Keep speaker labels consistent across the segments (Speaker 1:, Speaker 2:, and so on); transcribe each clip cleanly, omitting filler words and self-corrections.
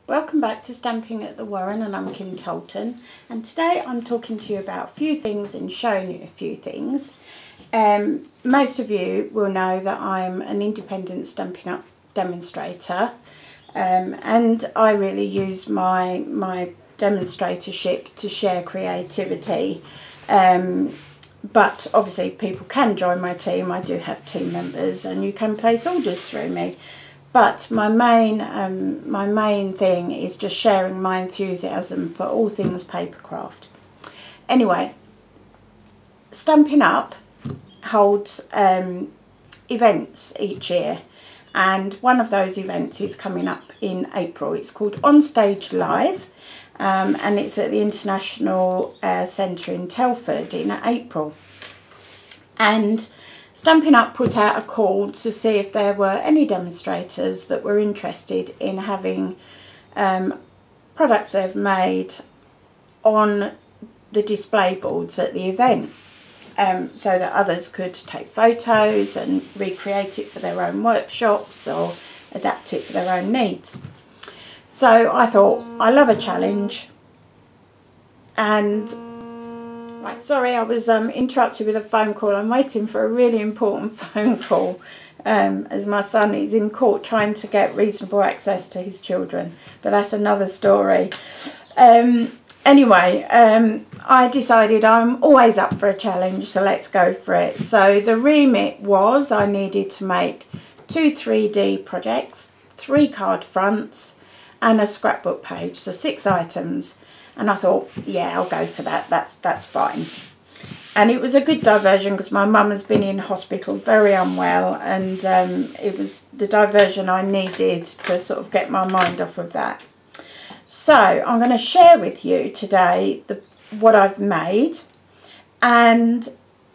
Speaker 1: Welcome back to Stamping at the Warren, and I'm Kim Tolton, and today I'm talking to you about a few things and showing you a few things. Most of you will know that I'm an independent Stampin' Up demonstrator, and I really use my demonstratorship to share creativity, but obviously people can join my team. I do have team members and you can place orders through me. But my main thing is just sharing my enthusiasm for all things papercraft. Anyway, Stampin' Up holds events each year, and one of those events is coming up in April. It's called On Stage Live, and it's at the International Centre in Telford in April. And Stampin' Up put out a call to see if there were any demonstrators that were interested in having products they've made on the display boards at the event, so that others could take photos and recreate it for their own workshops or adapt it for their own needs. So I thought, I love a challenge, and right, sorry, I was interrupted with a phone call. I'm waiting for a really important phone call as my son is in court trying to get reasonable access to his children, but that's another story. Anyway, I decided I'm always up for a challenge, so let's go for it. So the remit was I needed to make 2 3D projects, 3 card fronts and a scrapbook page, so 6 items. And I thought, yeah, I'll go for that. That's fine. And it was a good diversion because my mum has been in hospital very unwell, and it was the diversion I needed to sort of get my mind off of that. So I'm going to share with you today what I've made, and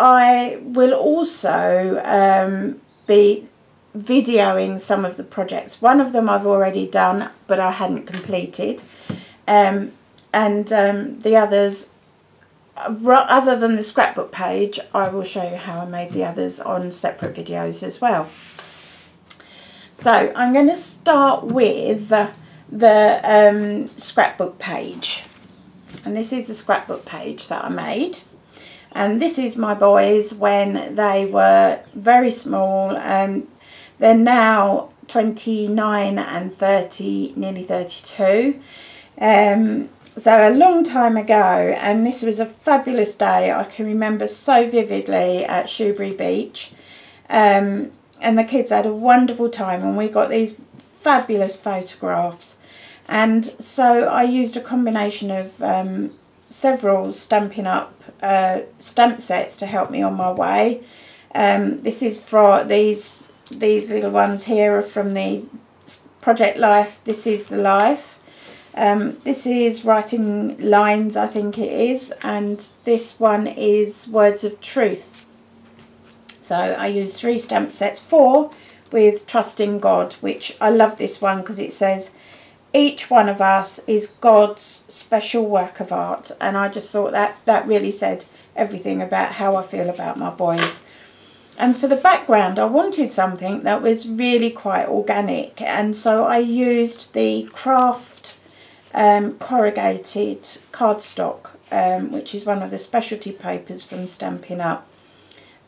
Speaker 1: I will also be videoing some of the projects. One of them I've already done, but I hadn't completed. And the others, other than the scrapbook page, I will show you how I made the others on separate videos as well. So I'm going to start with the scrapbook page, and this is the scrapbook page that I made, and this is my boys when they were very small. They're now 29 and 30, nearly 32. So a long time ago, and this was a fabulous day. I can remember so vividly at Shoebury Beach, and the kids had a wonderful time, and we got these fabulous photographs. And so I used a combination of several Stampin' Up stamp sets to help me on my way. This is for these little ones here are from the Project Life. This is the Life. This is Writing Lines, I think it is, and this one is Words of Truth. So I used 3 stamp sets, 4 with Trusting God, which I love this one because it says each one of us is God's special work of art, and I just thought that really said everything about how I feel about my boys. And for the background, I wanted something that was really quite organic, and so I used the Craft corrugated cardstock, which is one of the specialty papers from Stampin' Up.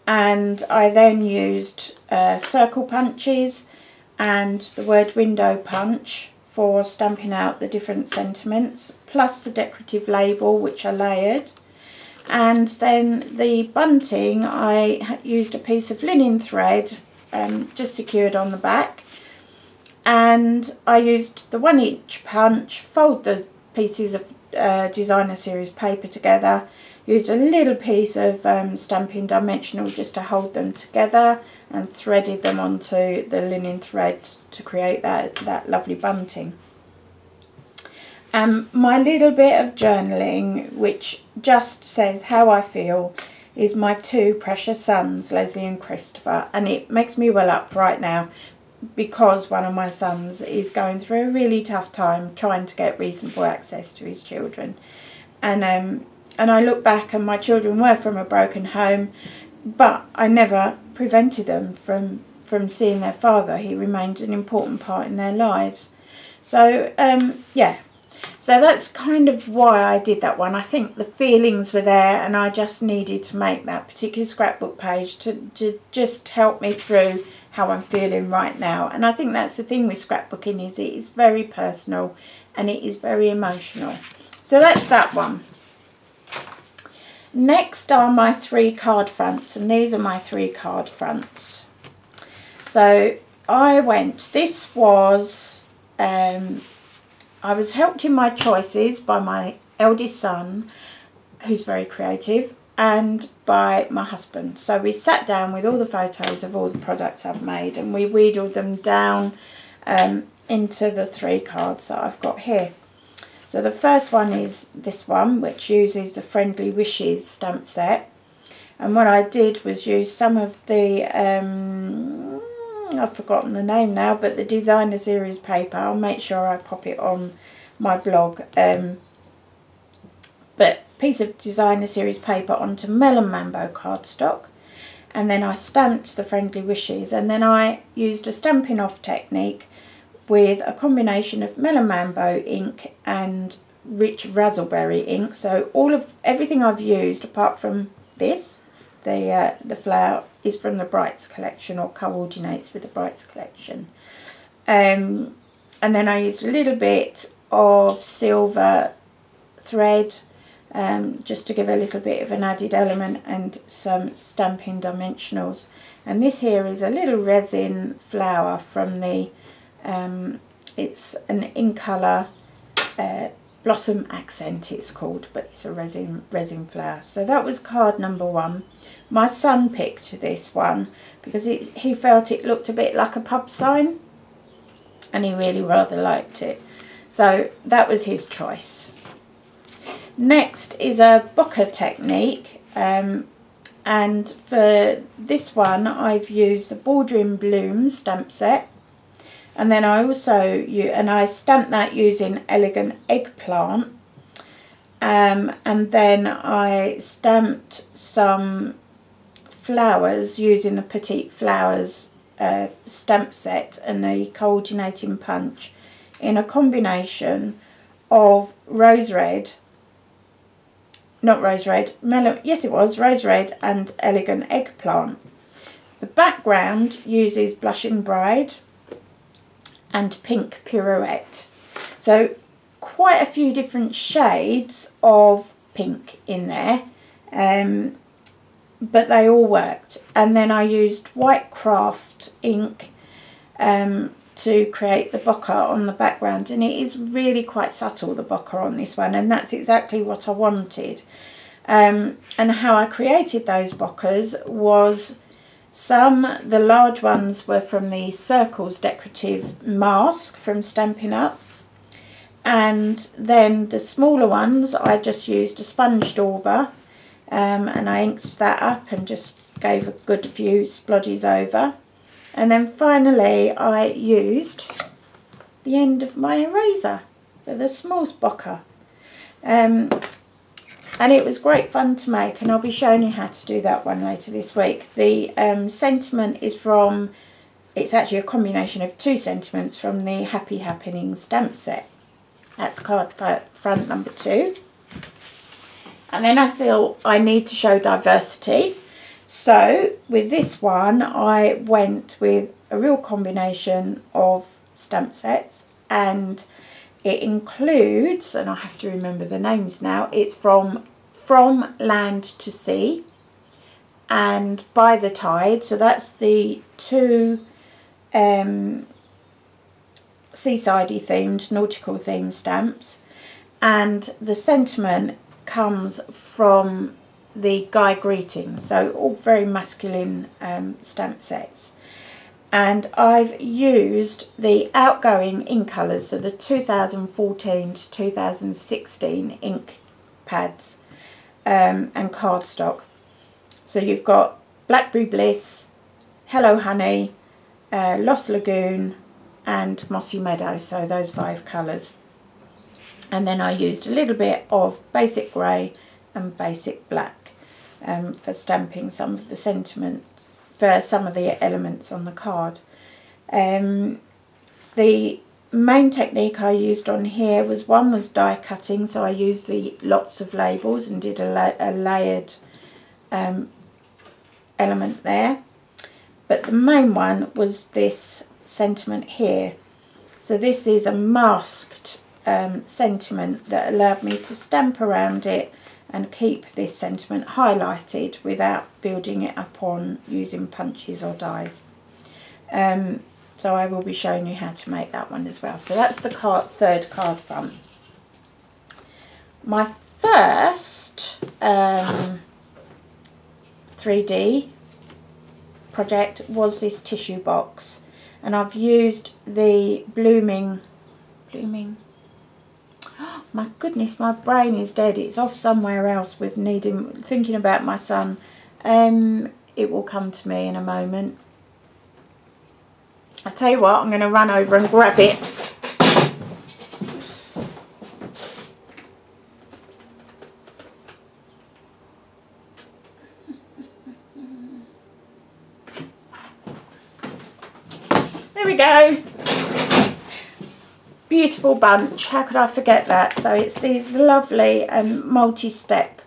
Speaker 1: And I then used circle punches and the word window punch for stamping out the different sentiments, plus the decorative label, which I layered. And then the bunting, I used a piece of linen thread just secured on the back, and I used the 1-inch punch, fold the pieces of designer series paper together, used a little piece of Stampin' Dimensional just to hold them together, and threaded them onto the linen thread to create that lovely bunting. My little bit of journaling, which just says how I feel, is my 2 precious sons, Leslie and Christopher, and it makes me well up right now because one of my sons is going through a really tough time trying to get reasonable access to his children. And I look back, and my children were from a broken home, but I never prevented them from seeing their father. He remained an important part in their lives. So yeah, so that's kind of why I did that one. I think the feelings were there, and I just needed to make that particular scrapbook page to just help me through how I'm feeling right now. And I think that's the thing with scrapbooking, is it is very personal and it is very emotional. So that's that one. Next are my 3 card fronts, and these are my 3 card fronts. So this was, I was helped in my choices by my eldest son, who's very creative, and by my husband. So we sat down with all the photos of all the products I've made, and we wheedled them down into the 3 cards that I've got here. So the first one is this one, which uses the Friendly Wishes stamp set. And what I did was use some of the, I've forgotten the name now, but the designer series paper. I'll make sure I pop it on my blog. But piece of designer series paper onto Melon Mambo cardstock. And then I stamped the Friendly Wishes. And then I used a Stampin' Off technique with a combination of Melon Mambo ink and rich razzleberry ink. So everything I've used, apart from this, the flower, is from the Brights collection, or coordinates with the Brights collection. And then I used a little bit of silver thread, just to give a little bit of an added element, and some Stampin' dimensionals. And this here is a little resin flower from the it's an in colour blossom accent it's called, but it's a resin flower. So that was card number 1. My son picked this one because he felt it looked a bit like a pub sign, and he really rather liked it. So that was his choice. Next is a Bokeh technique, and for this one I've used the Bordering Blooms stamp set. And then I also I stamped that using Elegant Eggplant, and then I stamped some flowers using the Petite Flowers stamp set and the coordinating punch in a combination of rose red rose red and Elegant Eggplant. The background uses Blushing Bride and Pink Pirouette. So quite a few different shades of pink in there, but they all worked. And then I used White Craft ink to create the bokeh on the background, and it is really quite subtle, the bokeh on this one, and that's exactly what I wanted. And how I created those bokehs was, the large ones were from the Circles decorative mask from Stampin' Up, and then the smaller ones I just used a sponge dauber, and I inked that up and just gave a good few splodges over. And then finally I used the end of my eraser for the small bokeh. And it was great fun to make, and I'll be showing you how to do that one later this week. The sentiment is from, it's actually a combination of 2 sentiments from the Happy Happenings stamp set. That's card front number 2. And then I feel I need to show diversity. So with this one, I went with a real combination of stamp sets, and it includes, and I have to remember the names now, it's from Land to Sea and By the Tide. So that's the 2 seasidey themed, nautical themed stamps. And the sentiment comes from the Guy Greetings, so all very masculine stamp sets. And I've used the outgoing ink colours, so the 2014 to 2016 ink pads and cardstock. So you've got Blackberry Bliss, Hello Honey, Lost Lagoon and Mossy Meadow, so those 5 colours. And then I used a little bit of basic grey and basic black for stamping some of the sentiment, for some of the elements on the card. The main technique I used on here was die cutting, so I used the lots of labels and did a layered element there. But the main one was this sentiment here. So this is a masked sentiment that allowed me to stamp around it and keep this sentiment highlighted without building it up on using punches or dies. So I will be showing you how to make that one as well. So that's the third card front. My first 3D project was this tissue box, and I've used the blooming, my goodness, my brain is dead, it's off somewhere else with thinking about my son. It will come to me in a moment. I'll tell you what, I'm going to run over and grab it. There we go. Beautiful bunch, how could I forget that? So it's these lovely multi-step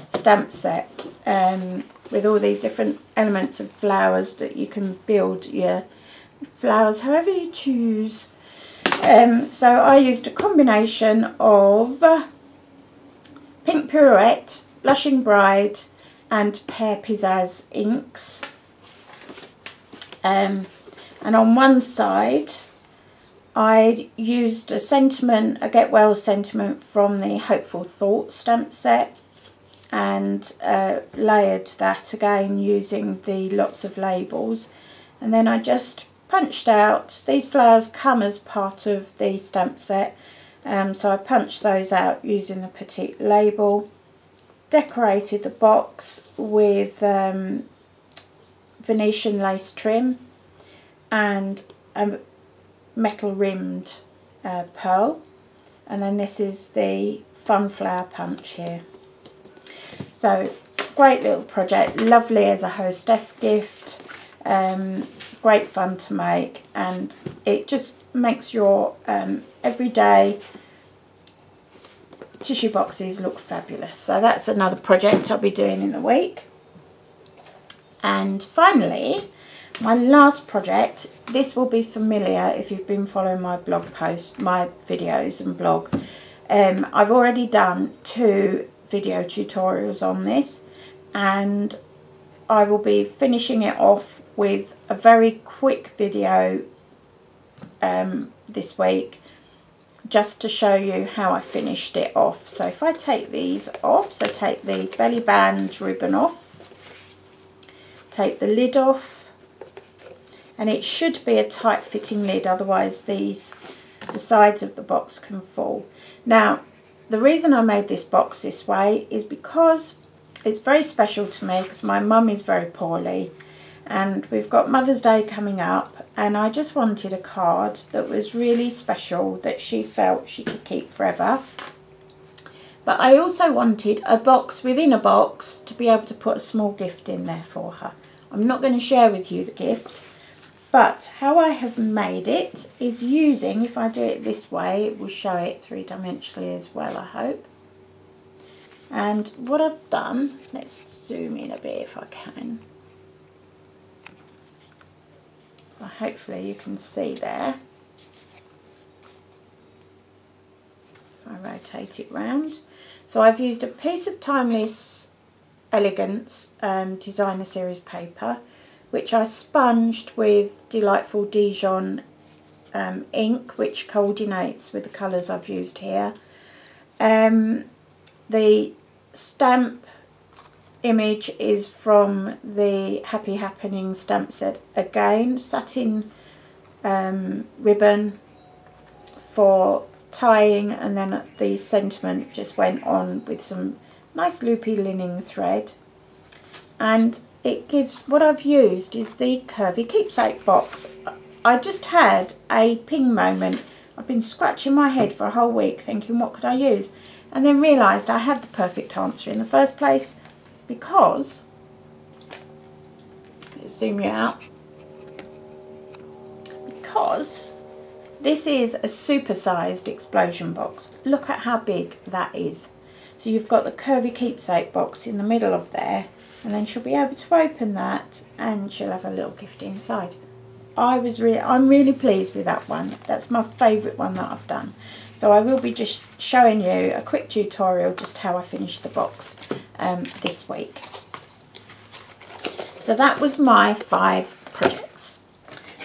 Speaker 1: stamp set with all these different elements of flowers that you can build your flowers however you choose. So I used a combination of Pink Pirouette, Blushing Bride and Pear Pizzazz inks, and on one side I used a sentiment, a Get Well sentiment from the Hopeful Thought stamp set, and layered that again using the lots of labels, and then I just punched out, these flowers come as part of the stamp set, so I punched those out using the petite label, decorated the box with Venetian lace trim and a metal rimmed pearl, and then this is the fun flower punch here. So great little project, lovely as a hostess gift, great fun to make, and it just makes your everyday tissue boxes look fabulous. So that's another project I'll be doing in the week. And finally, my last project, this will be familiar if you've been following my blog post, my videos and blog. I've already done 2 video tutorials on this, and I will be finishing it off with a very quick video this week, just to show you how I finished it off. So if I take these off, so take the belly band ribbon off, take the lid off, and it should be a tight fitting lid, otherwise the sides of the box can fall. Now the reason I made this box this way is because it's very special to me, because my mum is very poorly and we've got Mother's Day coming up, and I just wanted a card that was really special that she felt she could keep forever. But I also wanted a box within a box to be able to put a small gift in there for her. I'm not going to share with you the gift, but how I have made it is using, if I do it this way, it will show it 3-dimensionally as well, I hope. And what I've done, let's zoom in a bit if I can. So hopefully you can see there. If I rotate it round. So I've used a piece of Timeless Elegance designer series paper, which I sponged with delightful Dijon ink, which coordinates with the colours I've used here. The stamp image is from the Happy Happenings stamp set again, satin ribbon for tying, and then the sentiment just went on with some nice loopy linen thread. And it gives, what I've used is the curvy keepsake box. I just had a ping moment. I've been scratching my head for a whole week thinking what could I use, and then realised I had the perfect answer in the first place, because, let's zoom you out, because This is a super-sized explosion box. Look at how big that is. So you've got the curvy keepsake box in the middle of there, and then she'll be able to open that and she'll have a little gift inside. I'm really pleased with that one. That's my favourite one that I've done. So I will be just showing you a quick tutorial just how I finished the box this week. So that was my 5 projects.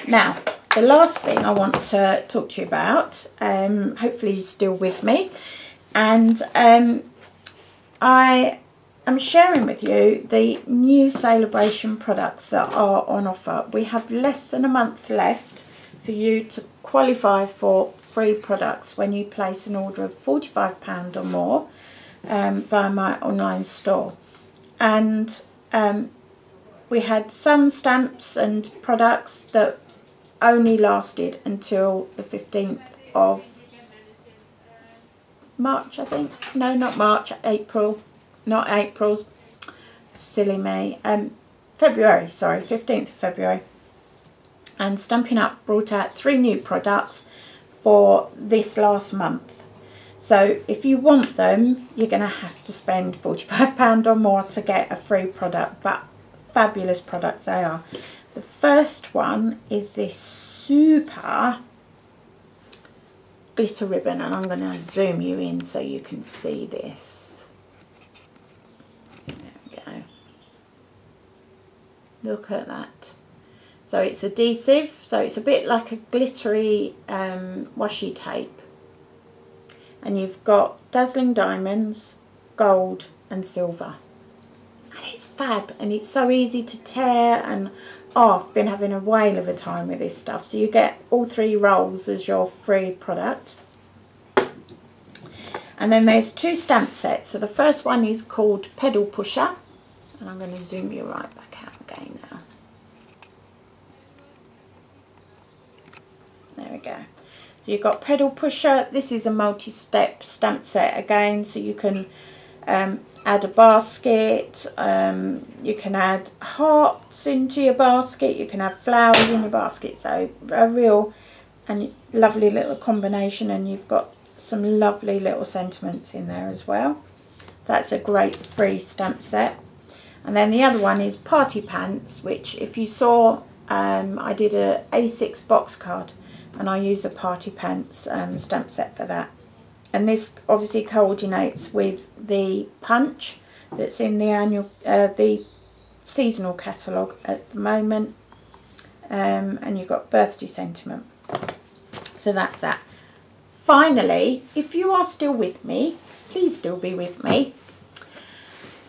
Speaker 1: Now, the last thing I want to talk to you about, hopefully you're still with me, and I am sharing with you the new Celebration products that are on offer. We have less than a month left for you to qualify for free products when you place an order of £45 or more via my online store. And we had some stamps and products that only lasted until the 15th of March, I think. No, not March, April. Not April. Silly me. February, sorry, 15th of February. And Stampin' Up brought out 3 new products for this last month. So if you want them, you're going to have to spend £45 or more to get a free product, but fabulous products they are. The first one is this super glitter ribbon, and I'm going to zoom you in so you can see this. There we go. Look at that. So it's adhesive, so it's a bit like a glittery washi tape. And you've got dazzling diamonds, gold and silver. And it's fab, and it's so easy to tear, and I've been having a whale of a time with this stuff. So you get all 3 rolls as your free product. And then there's 2 stamp sets. So the first one is called Pedal Pusher, and I'm going to zoom you right back out again now. There we go. So you've got Pedal Pusher. This is a multi-step stamp set again, so you can add a basket, you can add hearts into your basket, you can have flowers in your basket. So a real and lovely little combination, and you've got some lovely little sentiments in there as well. That's a great free stamp set. And then the other one is Party Pants, which if you saw, I did a A6 box card, and I used the Party Pants stamp set for that. And this obviously coordinates with the punch that's in the annual, the seasonal catalogue at the moment. And you've got birthday sentiment. So that's that. Finally, if you are still with me, please still be with me.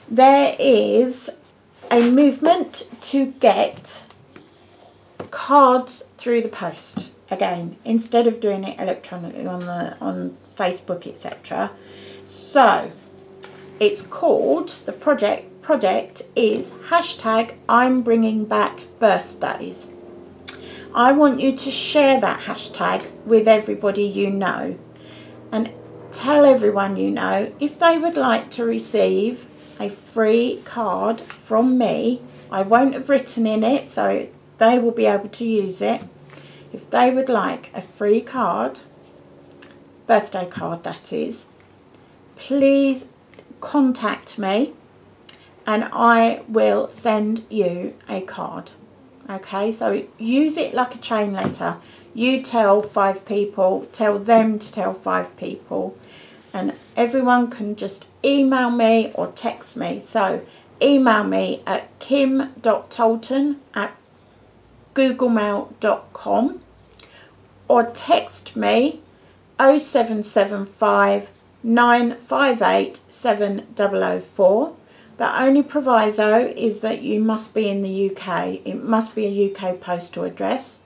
Speaker 1: There is a movement to get cards through the post. Again, instead of doing it electronically on Facebook, etc. So it's called, the project is #I'm bringing back birthdays. I want you to share that hashtag with everybody you know, and tell everyone you know if they would like to receive a free card from me. I won't have written in it, so they will be able to use it. If they would like a free card, birthday card that is, please contact me and I will send you a card. Okay, so use it like a chain letter. You tell 5 people, tell them to tell 5 people, and everyone can just email me or text me. So email me at kim.tolton@googlemail.com or text me 0775 958 7004. The only proviso is that you must be in the UK. It must be a UK postal address.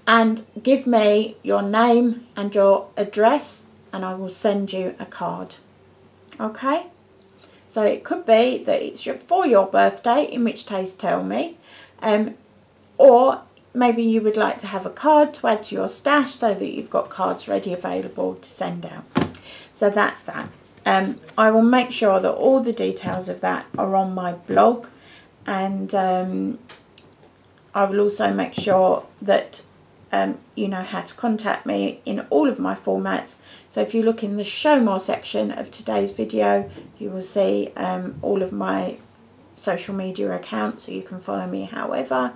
Speaker 1: And give me your name and your address and I will send you a card. Okay? So it could be that it's for your birthday, in which case tell me. Or maybe you would like to have a card to add to your stash so that you've got cards ready available to send out. So that's that. I will make sure that all the details of that are on my blog, and I will also make sure that you know how to contact me in all of my formats. So if you look in the show more section of today's video, you will see all of my social media accounts, so you can follow me however.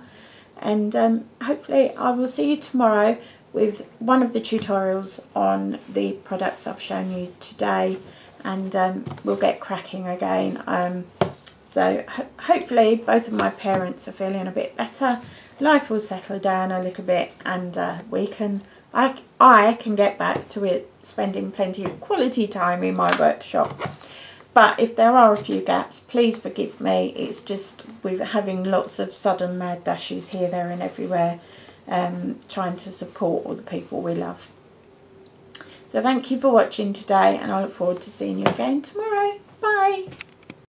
Speaker 1: And hopefully I will see you tomorrow with one of the tutorials on the products I've shown you today, and we'll get cracking again. So hopefully both of my parents are feeling a bit better, life will settle down a little bit, and I can get back to it, spending plenty of quality time in my workshop. But if there are a few gaps, please forgive me. It's just we're having lots of sudden mad dashes here, there and everywhere, trying to support all the people we love. So thank you for watching today, and I look forward to seeing you again tomorrow. Bye.